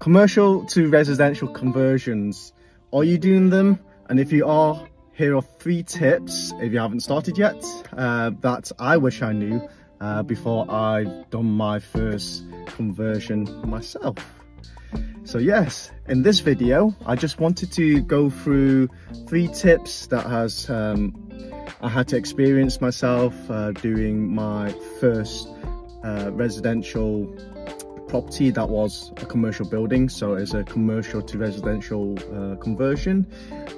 Commercial to residential conversions. Are you doing them? And if you are, here are 3 tips, if you haven't started yet, that I wish I knew before I've done my first conversion myself. So yes, in this video, I just wanted to go through 3 tips that I had to experience myself doing my first residential property that was a commercial building, so it's a commercial to residential conversion.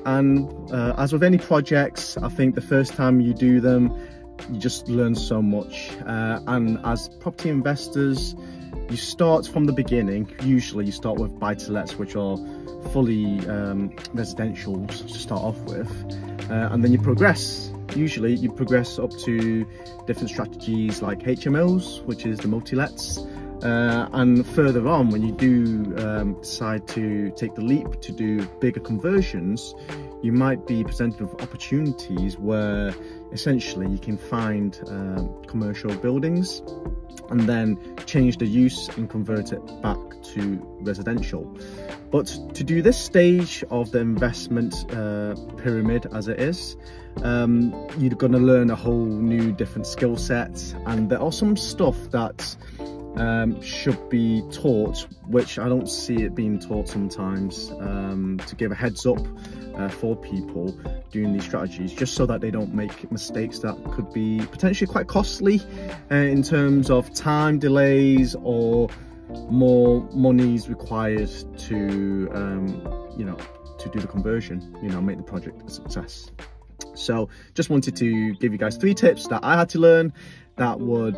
And as with any projects, I think the first time you do them, you just learn so much, and as property investors, you start from the beginning. Usually you start with buy-to-lets, which are fully residential to start off with, and then you progress. Usually you progress up to different strategies like HMOS, which is the multi-lets, and further on, when you do decide to take the leap to do bigger conversions, you might be presented with opportunities where essentially you can find commercial buildings and then change the use and convert it back to residential. But to do this stage of the investment pyramid, as it is, you're going to learn a whole new different skill set, and there are some stuff that should be taught, which I don't see it being taught sometimes, to give a heads up for people doing these strategies, just so that they don't make mistakes that could be potentially quite costly in terms of time delays or more monies required to to do the conversion, make the project a success. So just wanted to give you guys 3 tips that I had to learn that would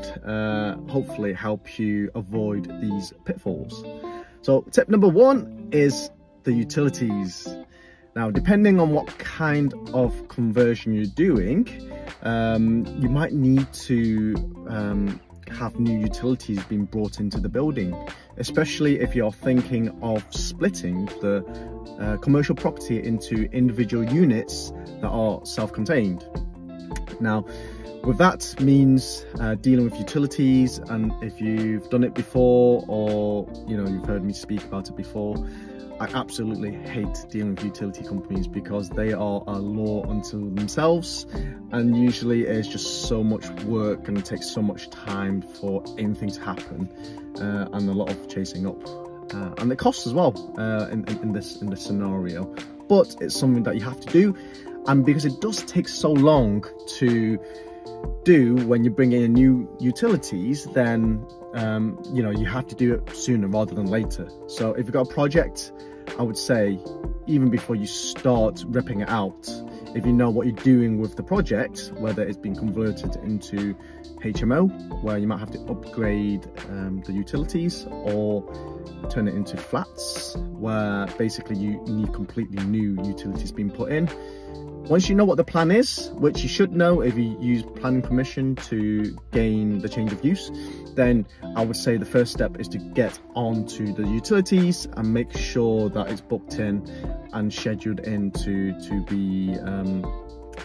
hopefully help you avoid these pitfalls. So tip number 1 is the utilities. Now, depending on what kind of conversion you're doing, you might need to have new utilities being brought into the building, especially if you're thinking of splitting the commercial property into individual units that are self-contained. Now, with that means dealing with utilities, and if you've done it before, or you've heard me speak about it before, I absolutely hate dealing with utility companies because they are a law unto themselves, and usually it's just so much work and it takes so much time for anything to happen, and a lot of chasing up, and it costs as well in this scenario. But it's something that you have to do, and because it does take so long to do when you bring in new utilities, then you have to do it sooner rather than later. So if you've got a project, I would say even before you start ripping it out, if you know what you're doing with the project, whether it's been converted into HMO, where you might have to upgrade the utilities, or turn it into flats, where basically you need completely new utilities being put in. Once you know what the plan is, which you should know if you use planning permission to gain the change of use, then I would say the first step is to get onto the utilities and make sure that it's booked in and scheduled in to be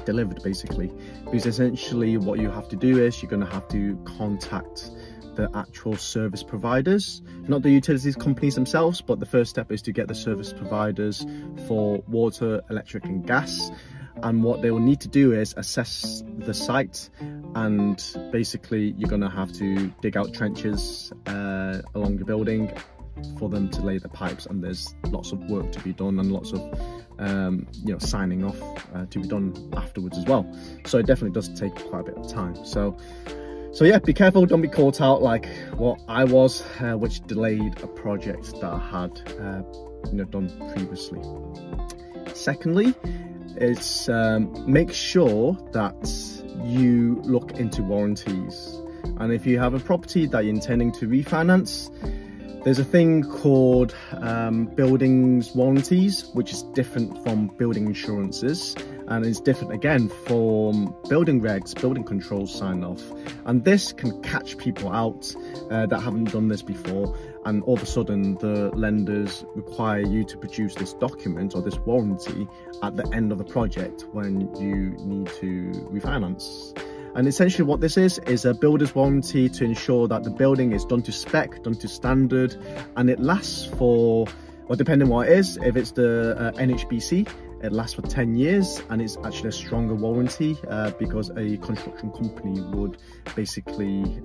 delivered, basically. Because essentially what you have to do is you're going to have to contact the actual service providers, not the utilities companies themselves, but the first step is to get the service providers for water, electric and gas. And what they will need to do is assess the site, and basically you're going to have to dig out trenches along the building for them to lay the pipes, and there's lots of work to be done and lots of signing off to be done afterwards as well. So it definitely does take quite a bit of time. So yeah, be careful, don't be caught out like what I was, which delayed a project that I had done previously. Secondly, is make sure that you look into warranties. And if you have a property that you're intending to refinance, there's a thing called buildings warranties, which is different from building insurances, and it's different again from building regs, building controls sign off. And this can catch people out that haven't done this before, and all of a sudden the lenders require you to produce this document or this warranty at the end of the project when you need to refinance. And essentially what this is a builder's warranty to ensure that the building is done to spec, done to standard, and it lasts for, well, depending on what it is. If it's the NHBC, it lasts for 10 years, and it's actually a stronger warranty because a construction company would basically,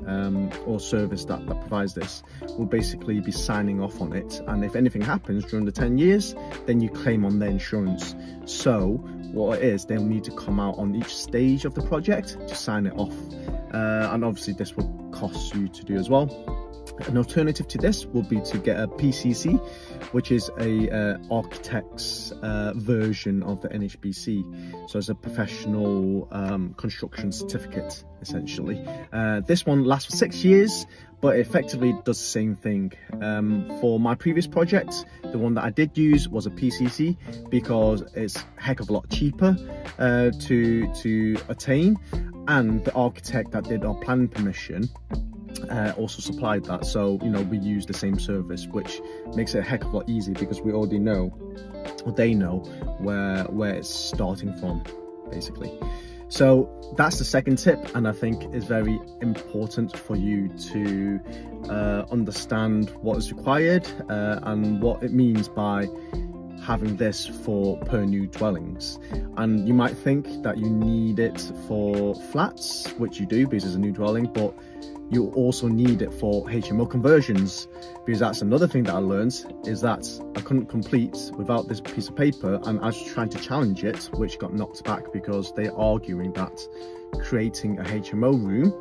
or service that provides this, will basically be signing off on it. And if anything happens during the 10 years, then you claim on their insurance. So what it is, they'll need to come out on each stage of the project to sign it off. And obviously this will cost you to do as well. An alternative to this would be to get a PCC, which is a architect's version of the NHBC. So it's a professional construction certificate, essentially. This one lasts for 6 years, but it effectively does the same thing. For my previous project, the one that I did use was a PCC because it's a heck of a lot cheaper to attain, and the architect that did our planning permission also supplied that. So, you know, we use the same service, which makes it a heck of a lot easier because we already know, or they know, where it's starting from, basically. So that's the second tip, and I think is very important for you to understand what is required and what it means by having this for per new dwellings. And you might think that you need it for flats, which you do because it's a new dwelling, but you also need it for HMO conversions, because that's another thing that I learned, is that I couldn't complete without this piece of paper, and I was trying to challenge it, which got knocked back because they're arguing that creating a HMO room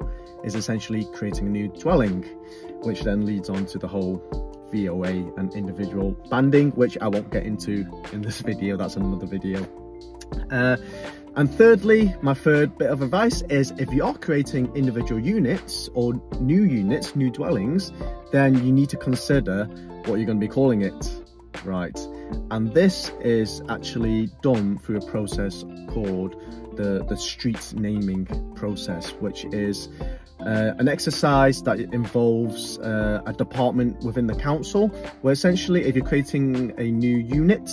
is essentially creating a new dwelling, which then leads on to the whole VOA and individual banding, which I won't get into in this video. That's another video. And thirdly, my third bit of advice is, if you are creating individual units or new units, new dwellings, then you need to consider what you're going to be calling it, right? And this is actually done through a process called the street naming process, which is an exercise that involves a department within the council, where essentially if you're creating a new unit,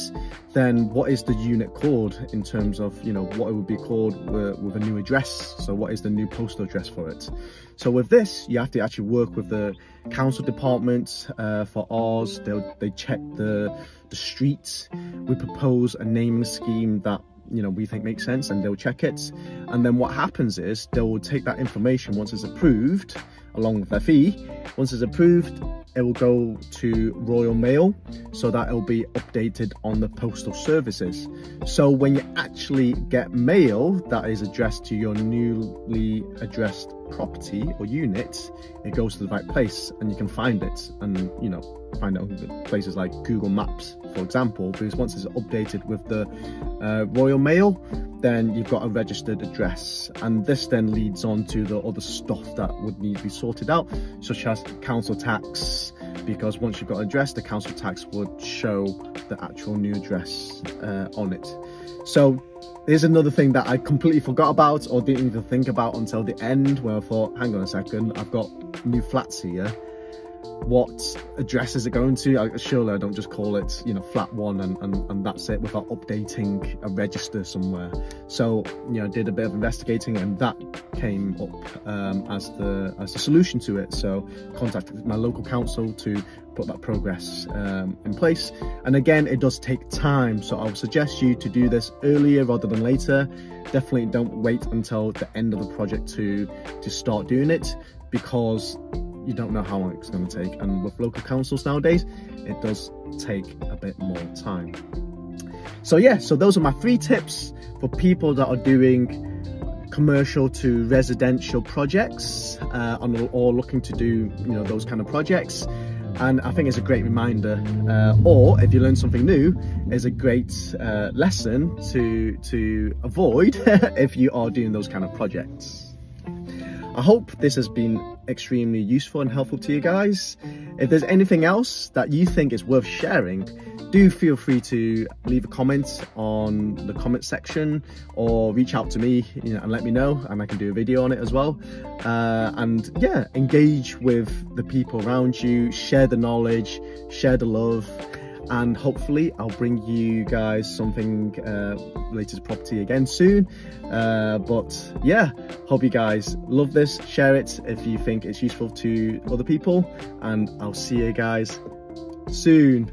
then what is the unit called in terms of, you know, what it would be called with a new address. So what is the new postal address for it? So with this, you have to actually work with the council department. For ours, they check the streets. We propose a naming scheme that, you know, we think makes sense, and they'll check it. And then what happens is they will take that information once it's approved, along with their fee. Once it's approved, it will go to Royal Mail, so that it will be updated on the postal services. So when you actually get mail that is addressed to your newly addressed property or unit, it goes to the right place, and you can find it, and, you know, find it on places like Google Maps, for example, because once it's updated with the Royal Mail, then you've got a registered address. And this then leads on to the other stuff that would need to be sorted out, such as council tax, because once you've got an address, the council tax would show the actual new address on it. So here's another thing that I completely forgot about, or didn't even think about until the end, where I thought, hang on a second, I've got new flats here. What address is it going to? Surely I don't just call it, you know, flat 1 and that's it, without updating a register somewhere. So, you know, did a bit of investigating, and that came up as the solution to it. So contacted my local council to put that progress in place. And again, it does take time, so I would suggest you to do this earlier rather than later. Definitely don't wait until the end of the project to start doing it, because you don't know how long it's going to take, and with local councils nowadays, it does take a bit more time. So yeah, so those are my 3 tips for people that are doing commercial to residential projects or looking to do, you know, those kind of projects. And I think it's a great reminder, or if you learn something new, is a great lesson to avoid if you are doing those kind of projects. I hope this has been extremely useful and helpful to you guys. If there's anything else that you think is worth sharing, do feel free to leave a comment on the comment section, or reach out to me, you know, and let me know, and I can do a video on it as well. And yeah, engage with the people around you, share the knowledge, share the love, and hopefully I'll bring you guys something related to property again soon. But yeah, hope you guys love this. Share it if you think it's useful to other people, and I'll see you guys soon.